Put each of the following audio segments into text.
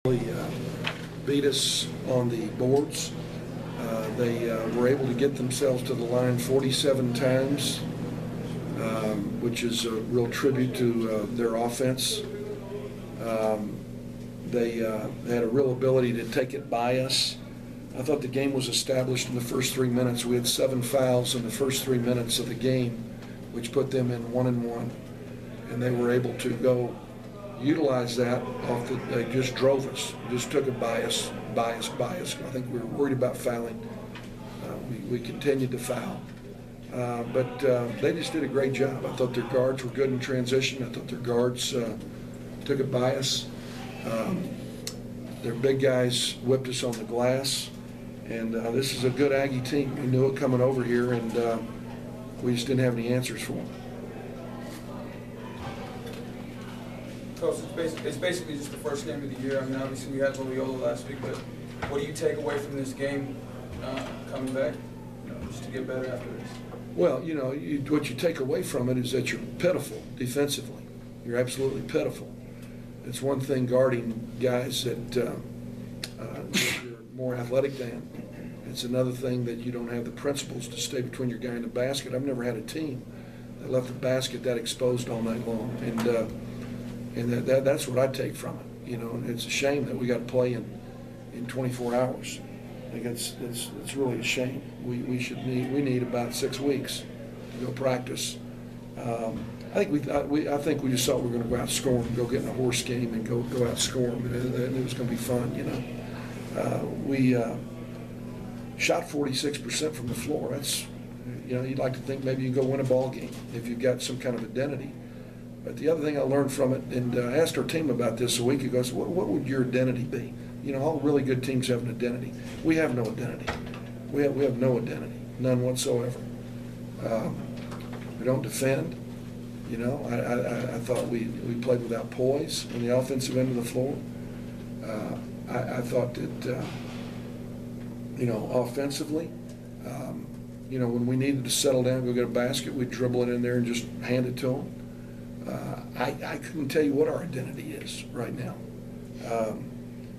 Beat us on the boards. They were able to get themselves to the line 47 times, which is a real tribute to their offense. They had a real ability to take it by us. I thought the game was established in the first 3 minutes. We had 7 fouls in the first 3 minutes of the game, which put them in 1-1, and they were able to go utilize that off the, they just drove us, just took it by us. I think we were worried about fouling. We continued to foul. But they just did a great job. I thought their guards were good in transition. I thought their guards took it by us. Their big guys whipped us on the glass. And this is a good Aggie team. We knew it coming over here, and we just didn't have any answers for them. Coach, it's basically just the first game of the year. I mean, obviously we had Loyola last week, but what do you take away from this game coming back, just to get better after this? Well, what you take away from it is that you're pitiful defensively. You're absolutely pitiful. It's one thing guarding guys that you're more athletic than. It's another thing that you don't have the principles to stay between your guy and the basket. I've never had a team that left the basket that exposed all night long, and that's what I take from it. And it's a shame that we got to play in 24 hours. I think it's really a shame. We need about 6 weeks to go practice. I think we just thought we were going to go out score them, go get in a horse game and go out score them, and it was going to be fun. We shot 46% from the floor. That's, you'd like to think maybe you can go win a ball game if you've got some kind of identity. But the other thing I learned from it, and I asked our team about this a week ago, is what would your identity be? All really good teams have an identity. We have no identity. We have no identity, none whatsoever. We don't defend. I thought we played without poise on the offensive end of the floor. I thought that, offensively, when we needed to settle down, go get a basket, we'd dribble it in there and just hand it to them. I couldn't tell you what our identity is right now.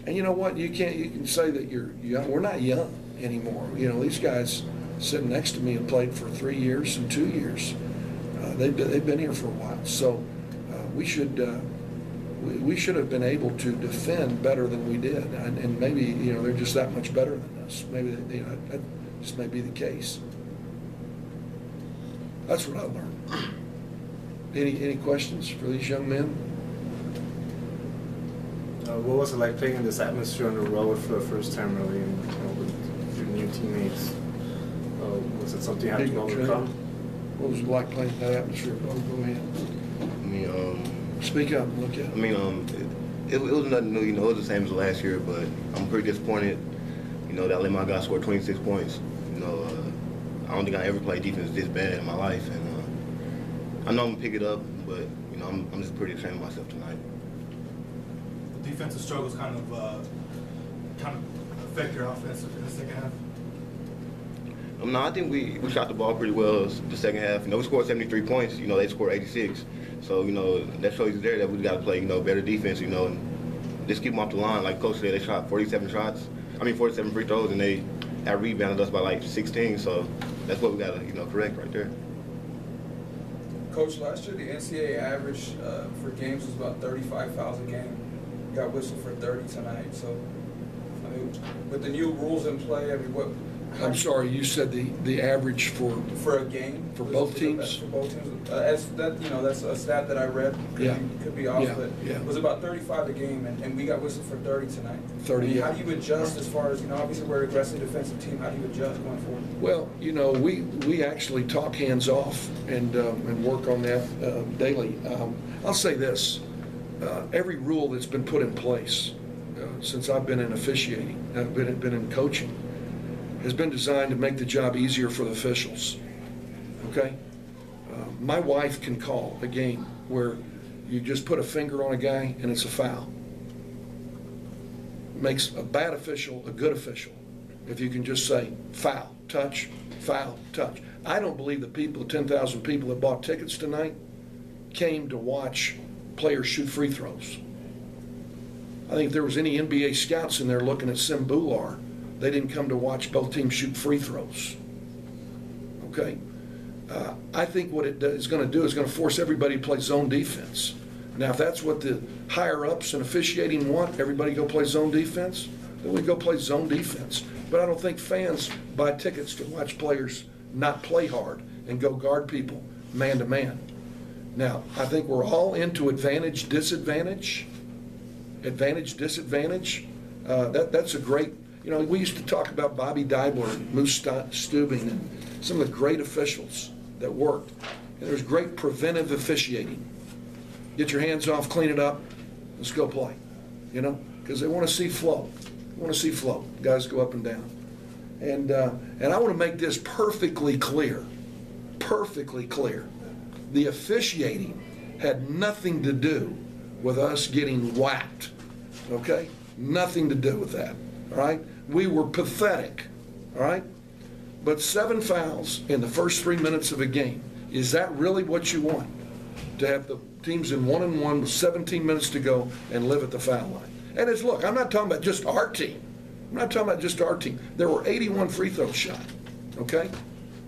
And you know what? You can say that you're young. We're not young anymore. These guys sitting next to me have played for 3 years and 2 years. They've been here for a while. So we should have been able to defend better than we did. And maybe they're just that much better than us. Maybe that just may be the case. That's what I learned. Any questions for these young men? What was it like playing in this atmosphere on the road for the first time, really, and with your new teammates? Was it something you had to overcome? What was it like playing in that atmosphere? Go ahead. I mean, speak up and look at it. I mean, it was nothing new. It was the same as last year, but I'm pretty disappointed. That I let my guy score 26 points. I don't think I ever played defense this bad in my life, and I know I'm gonna pick it up, but I'm just pretty ashamed of myself tonight. The defensive struggles kind of affect your offense in the second half. No, I think we shot the ball pretty well the second half. We scored 73 points. They scored 86. So that shows you there that we got to play better defense. And just keep them off the line. Like Coach said, they shot 47 free throws, and they had rebounded us by like 16. So that's what we got to correct right there. Coach, last year the NCAA average for games was about 35 fouls a game. You got whistled for 30 tonight. So, I mean, with the new rules in play, I mean, what? I'm sorry, you said the average for a game for both teams. For both teams, that's a stat that I read. Could be off, but it was about 35 a game, and we got whistled for 30 tonight. 30. I mean, how do you adjust as far as obviously we're an aggressive defensive team? How do you adjust going forward? Well, we actually talk hands off and work on that daily. I'll say this: every rule that's been put in place since I've been in officiating, I've been in coaching, has been designed to make the job easier for the officials. Okay? My wife can call a game where you just put a finger on a guy and it's a foul. Makes a bad official a good official if you can just say foul, touch, foul, touch. I don't believe the 10,000 people that bought tickets tonight came to watch players shoot free throws. I think if there was any NBA scouts in there looking at Sim Bular, they didn't come to watch both teams shoot free throws. Okay? I think what it is going to do is going to force everybody to play zone defense. Now, if that's what the higher-ups and officiating want, everybody go play zone defense, then we go play zone defense. But I don't think fans buy tickets to watch players not play hard and go guard people man-to-man. Now, I think we're all into advantage, disadvantage. Advantage, disadvantage. That's a great, you know, we used to talk about Bobby Deibler and Moose Stubing and some of the great officials that worked. And there's great preventive officiating. Get your hands off, clean it up, let's go play, you know, because they want to see flow. They want to see flow. Guys go up and down. And I want to make this perfectly clear, perfectly clear. The officiating had nothing to do with us getting whacked, okay? Nothing to do with that, all right? We were pathetic, all right? But 7 fouls in the first 3 minutes of a game, is that really what you want? To have the teams in 1-and-1 with 17 minutes to go and live at the foul line? And it's, look, I'm not talking about just our team. I'm not talking about just our team. There were 81 free throws shot, okay?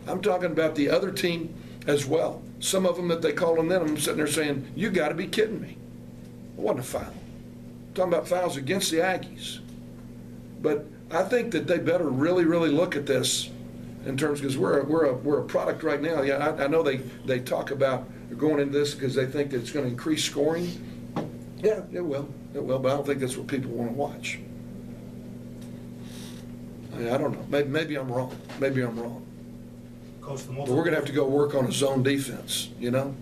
I'm talking about the other team as well. Some of them that they called on them, I'm sitting there saying, you got to be kidding me. It wasn't a foul. I'm talking about fouls against the Aggies. But I think that they better really, really look at this in terms, because we're a product right now. Yeah, I know they talk about going into this because they think that it's going to increase scoring. Yeah, it will, but I don't think that's what people want to watch. I don't know. Maybe I'm wrong. Maybe I'm wrong. Coach, But we're going to have to go work on a zone defense, you know,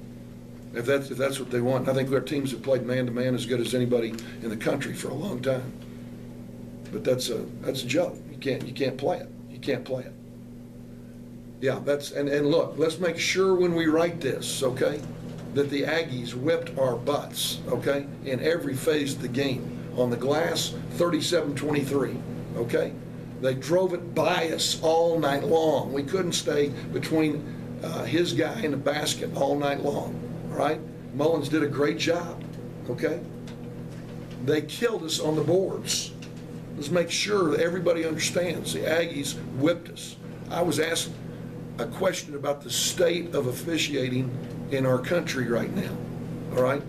if that's what they want. I think our teams have played man-to-man as good as anybody in the country for a long time. But that's a joke. You can't play it. You can't play it. Yeah, and look, let's make sure when we write this, okay, that the Aggies whipped our butts, okay, in every phase of the game. On the glass, 37-23, okay? They drove it by us all night long. We couldn't stay between his guy and the basket all night long, all right? Mullins did a great job, okay? They killed us on the boards. Let's make sure that everybody understands the Aggies whipped us. I was asked a question about the state of officiating in our country right now, all right?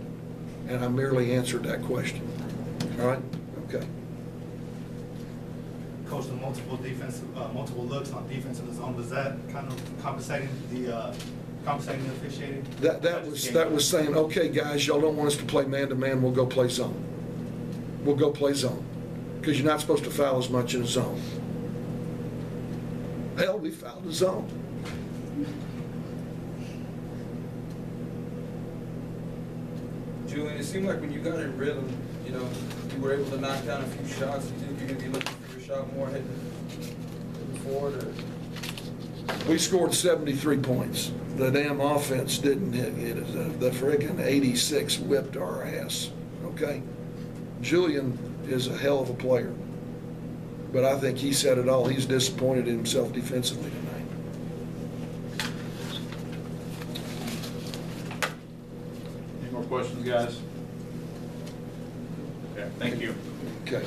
And I merely answered that question, all right? Okay. Coach, the multiple looks on defense in the zone, was that kind of compensating the officiating? That was saying, okay, guys, y'all don't want us to play man-to-man, we'll go play zone. We'll go play zone. Because you're not supposed to foul as much in a zone. Hell, we fouled a zone. Julian, it seemed like when you got in rhythm, you know, you were able to knock down a few shots. You think you're going to be looking for your shot more heading forward? Or? We scored 73 points. The damn offense didn't hit us. The friggin' 86 whipped our ass, okay? Julian is a hell of a player. But I think he said it all. He's disappointed in himself defensively tonight. Any more questions, guys? Okay, thank you. Okay.